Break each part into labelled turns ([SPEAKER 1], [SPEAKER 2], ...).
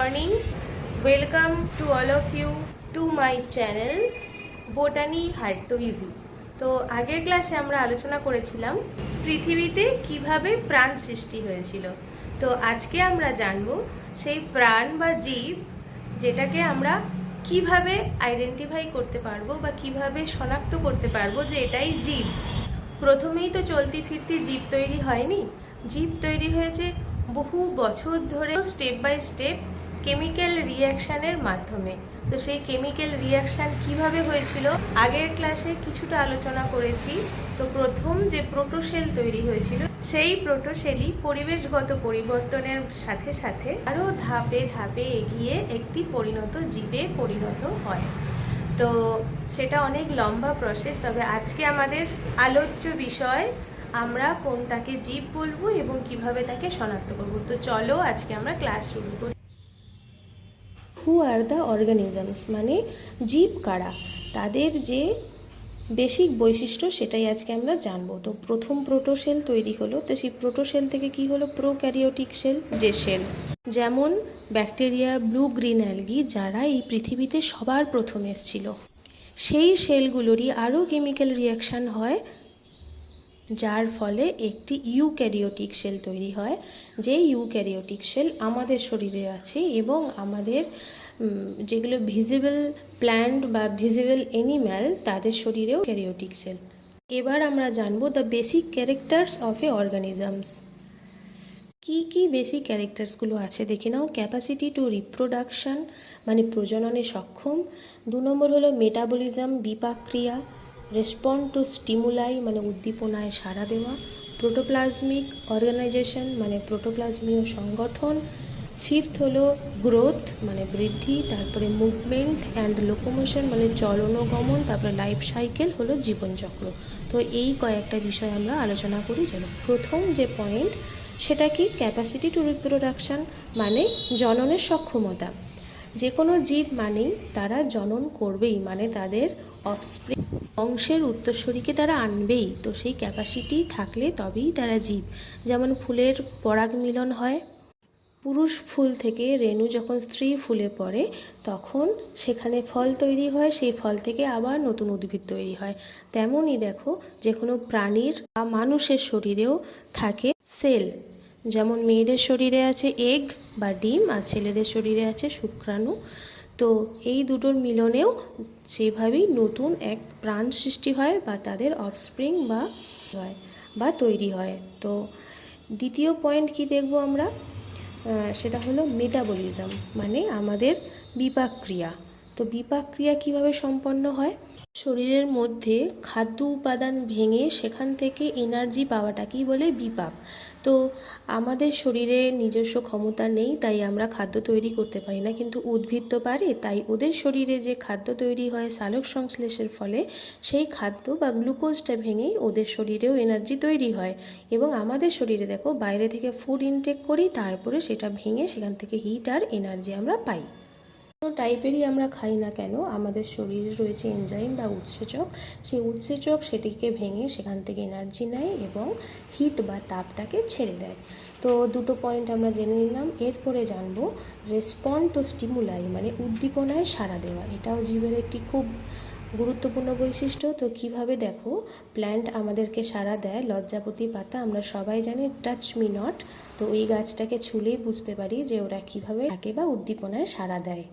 [SPEAKER 1] morning. Welcome to all of you to my channel Botany Hard to Easy. তো আগের ক্লাসে আমরা আলোচনা করেছিলাম পৃথিবীতে কিভাবে প্রাণ সৃষ্টি হয়েছিল। তো আজকে আমরা জানব সেই প্রাণ বা জীব যেটাকে আমরা কিভাবে আইডেন্টিফাই করতে পারবো বা কিভাবে শনাক্ত করতে পারবো যে এটাই জীব। প্রথমেই তো চলতি ফিরতি জীব তৈরি হয়নি, জীব তৈরি হয়েছে বহু বছর ধরে স্টেপ বাই স্টেপ কেমিক্যাল রিঅ্যাকশানের মাধ্যমে। তো সেই কেমিক্যাল রিঅ্যাকশান কিভাবে হয়েছিল আগের ক্লাসে কিছুটা আলোচনা করেছি। তো প্রথম যে প্রোটোসেল তৈরি হয়েছিল সেই প্রোটোসেলই পরিবেশগত পরিবর্তনের সাথে সাথে আরও ধাপে ধাপে এগিয়ে একটি পরিণত জীবে পরিণত হয়। তো সেটা অনেক লম্বা প্রসেস, তবে আজকে আমাদের আলোচ্য বিষয় আমরা কোনটাকে জীব বলবো এবং কিভাবে তাকে শনাক্ত করব। তো চলো আজকে আমরা ক্লাস শুরু করি। হু আর দ্য অর্গানিজমস মানে জীব কারা, তাদের যে বেসিক বৈশিষ্ট্য সেটাই আজকে আমরা জানবো। তো প্রথম প্রোটোসেল তৈরি হলো, তো সেই প্রোটোসেল থেকে কি হলো প্রোক্যারিওটিক সেল, যে সেল যেমন ব্যাকটেরিয়া, ব্লু গ্রিন অ্যালগি যারা এই পৃথিবীতে সবার প্রথম এসেছিল, সেই সেলগুলোরই আরও কেমিক্যাল রিঅ্যাকশান হয় যার ফলে একটি ইউক্যারিওটিক সেল তৈরি হয়। যে ইউক্যারিওটিক সেল আমাদের শরীরে আছে এবং আমাদের যেগুলো ভিজিবল প্ল্যান্ট বা ভিজিবল অ্যানিম্যাল তাদের শরীরেও ক্যারিওটিক সেল। এবার আমরা জানবো the basic characters of A organisms. কি কি বেসিক ক্যারেক্টার্সগুলো আছে দেখে নাও। ক্যাপাসিটি টু রিপ্রোডাকশান মানে প্রজননে সক্ষম। 2 নম্বর হলো মেটাবলিজম বিপাক ক্রিয়া। রেসপন্ড টু স্টিমুলাই মানে উদ্দীপনায় সাড়া দেওয়া। প্রোটোপ্লাজমিক অর্গানাইজেশন মানে প্রোটোপ্লাজমীয় সংগঠন। 5th হলো গ্রোথ মানে বৃদ্ধি। তারপরে মুভমেন্ট অ্যান্ড লোকোমোশন মানে চলন ও গমন। তারপরে লাইফ সাইকেল হলো জীবনচক্র। তো এই কয়েকটা বিষয় আমরা আলোচনা করি। চলো প্রথম যে পয়েন্ট সেটা কি, ক্যাপাসিটি টু রিপ্রোডাকশান মানে জননের সক্ষমতা। যে কোনো জীব মানেই তারা জনন করবেই, মানে তাদের অফস্প্রিং বংশের উত্তরসূরিকে তারা আনবেই। তো সেই ক্যাপাসিটি থাকলে তবেই তারা জীব। যেমন ফুলের পরাগ মিলন হয়, পুরুষ ফুল থেকে রেণু যখন স্ত্রী ফুলে পড়ে তখন সেখানে ফল তৈরি হয়, সেই ফল থেকে আবার নতুন উদ্ভিদ তৈরি হয়। তেমনই দেখো যে কোনো প্রাণীর বা মানুষের শরীরেও থাকে সেল। যেমন মেয়েদের শরীরে আছে এগ বা ডিম, আর ছেলেদের শরীরে আছে শুক্রাণু। তো এই দুটোর মিলনেও সেভাবেই নতুন এক প্রাণ সৃষ্টি হয় বা তাদের অফস্প্রিং বা তৈরি হয়। তো দ্বিতীয় পয়েন্ট কি দেখব আমরা, সেটা হলো মেটাবলিজম মানে আমাদের বিপাক ক্রিয়া। তো বিপাক ক্রিয়া কীভাবে সম্পন্ন হয়, শরীরের মধ্যে খাদ্য উপাদান ভেঙে সেখান থেকে এনার্জি পাওয়াটাকেই বলে বিপাক। তো আমাদের শরীরে নিজস্ব ক্ষমতা নেই, তাই আমরা খাদ্য তৈরি করতে পারি না, কিন্তু উদ্ভিদ তো পারে। তাই ওদের শরীরে যে খাদ্য তৈরি হয় সালোক সংশ্লেষের ফলে, সেই খাদ্য বা গ্লুকোজটা ভেঙেই ওদের শরীরেও এনার্জি তৈরি হয়। এবং আমাদের শরীরে দেখো বাইরে থেকে ফুড ইনটেক করি, তারপরে সেটা ভেঙে সেখান থেকে হিট আর এনার্জি আমরা পাই। কোনো টাইপেরই আমরা খাই না কেন, আমাদের শরীরে রয়েছে এনজাইম বা উৎসেচক। সেই উৎসেচক সেটিকে ভেঙে সেখান থেকে এনার্জি নেয় এবং হিট বা তাপটাকে ছেড়ে দেয়। তো দুটো পয়েন্ট আমরা জেনে নিলাম। এরপরে জানবো রেসপন্ড টু স্টিমুলাই মানে উদ্দীপনায় সাড়া দেওয়া। এটাও জীবের একটি খুব গুরুত্বপূর্ণ বৈশিষ্ট্য। তো কিভাবে দেখো প্ল্যান্ট আমাদেরকে সাড়া দেয়, লজ্জাপতি পাতা আমরা সবাই জানি টাচ মি নট। তো ওই গাছটাকে ছুলেই বুঝতে পারি যে ওরা কিভাবে থাকে বা উদ্দীপনায় সাড়া দেয়।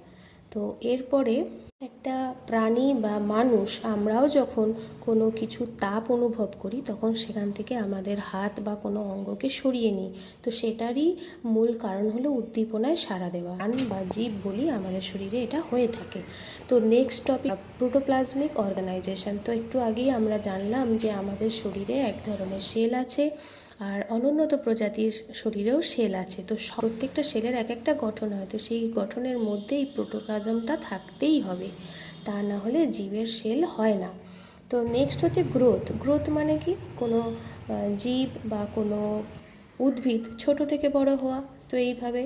[SPEAKER 1] তো এরপরে একটা প্রাণী বা মানুষ আমরাও যখন কোনো কিছু তাপ অনুভব করি তখন সেখান থেকে আমাদের হাত বা কোনো অঙ্গকে সরিয়ে নিই। তো সেটারই মূল কারণ হলো উদ্দীপনায় সাড়া দেওয়া। প্রাণ বা জীব বলি আমাদের শরীরে এটা হয়ে থাকে। তো নেক্সট টপিক প্রোটোপ্লাজমিক অর্গানাইজেশন। তো একটু আগেই আমরা জানলাম যে আমাদের শরীরে এক ধরনের সেল আছে আর অনুন্নত প্রজাতির শরীরেও সেল আছে। তো প্রত্যেকটা সেলের এক একটা গঠন হয়, তো সেই গঠনের মধ্যে এই প্রোটোপ্লাজমটা থাকতেই হবে, তা না হলে জীবের সেল হয় না। তো নেক্সট হচ্ছে গ্রোথ। গ্রোথ মানে কি, কোনো জীব বা কোনো উদ্ভিদ ছোট থেকে বড় হওয়া। তো এইভাবে।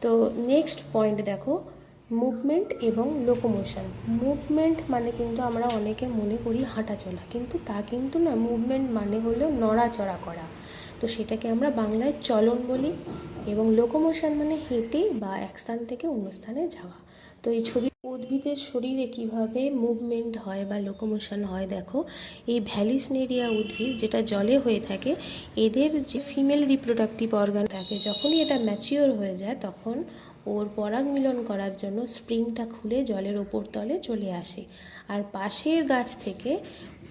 [SPEAKER 1] তো নেক্সট পয়েন্ট দেখো মুভমেন্ট এবং লোকোমোশন। মুভমেন্ট মানে কিন্তু আমরা অনেকে মনে করি হাঁটা চলা, কিন্তু তা কিন্তু না। মুভমেন্ট মানে হলো নড়াচড়া করা।
[SPEAKER 2] তো সেটাকে আমরা বাংলায় চলন বলি, এবং লোকোমোশন মানে হেঁটে বা এক স্থান থেকে অন্য স্থানে যাওয়া। তো এই ছবি উদ্ভিদের শরীরে কিভাবে মুভমেন্ট হয় বা লোকোমোশন হয় দেখো। এই ভ্যালিসনেরিয়া উদ্ভিদ যেটা জলে হয়ে থাকে, এদের যে ফিমেল রিপ্রোডাক্টিভ অর্গান থাকে, যখনই এটা ম্যাচিওর হয়ে যায় তখন ওর পরাগ মিলন করার জন্য স্প্রিংটা খুলে জলের ওপর তলে চলে আসে, আর পাশের গাছ থেকে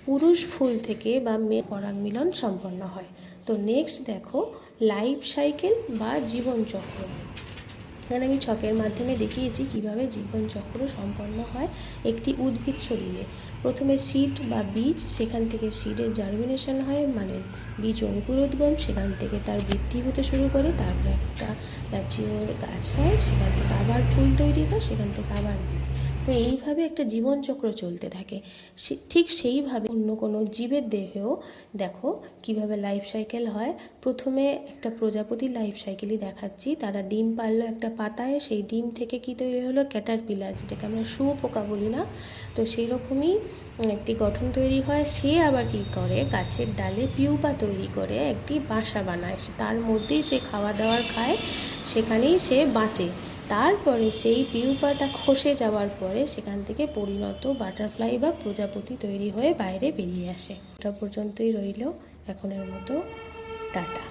[SPEAKER 2] পুরুষ ফুল থেকে বা মেয়ে পরাগ মিলন সম্পন্ন হয়। তো নেক্সট দেখো লাইফ সাইকেল বা জীবনচক্র। এখানে আমি ছকের মাধ্যমে দেখিয়েছি কিভাবে জীবনচক্র সম্পন্ন হয় একটি উদ্ভিদ শরীরে। প্রথমে সিড বা বীজ, সেখান থেকে সিডের জার্মিনেশন হয়, মানে বীজ অঙ্কুরোদ্গম, সেখান থেকে তার বৃদ্ধি হতে শুরু করে, তারপরে একটা ম্যাচিওর গাছ হয়, সেখান থেকে আবার ফুল তৈরি হয়, সেখান থেকে আবার বীজ। তো এইভাবে একটা জীবনচক্র চলতে থাকে। ঠিক সেইভাবে অন্য কোনো জীবের দেহেও দেখো কিভাবে লাইফ সাইকেল হয়। প্রথমে একটা প্রজাপতির লাইফ সাইকেলই দেখাচ্ছি। তারা ডিম পারলো একটা পাতায়, সেই ডিম থেকে কি তৈরি হলো, ক্যাটারপিলার, যেটাকে আমরা শুঁয়োপোকা বলি না, তো সেই রকমই একটি গঠন তৈরি হয়। সে আবার কি করে, গাছের ডালে পিউপা তৈরি করে একটি বাসা বানায়, তার মধ্যেই সে খাওয়া দাওয়ার খায়, সেখানেই সে বাঁচে। তারপরে সেই পিউপাটা খসে যাওয়ার পরে সেখান থেকে পরিণত বাটারফ্লাই বা প্রজাপতি তৈরি হয়ে বাইরে বেরিয়ে আসে। ওটা পর্যন্তই রইল এখনের মতো, টাটা।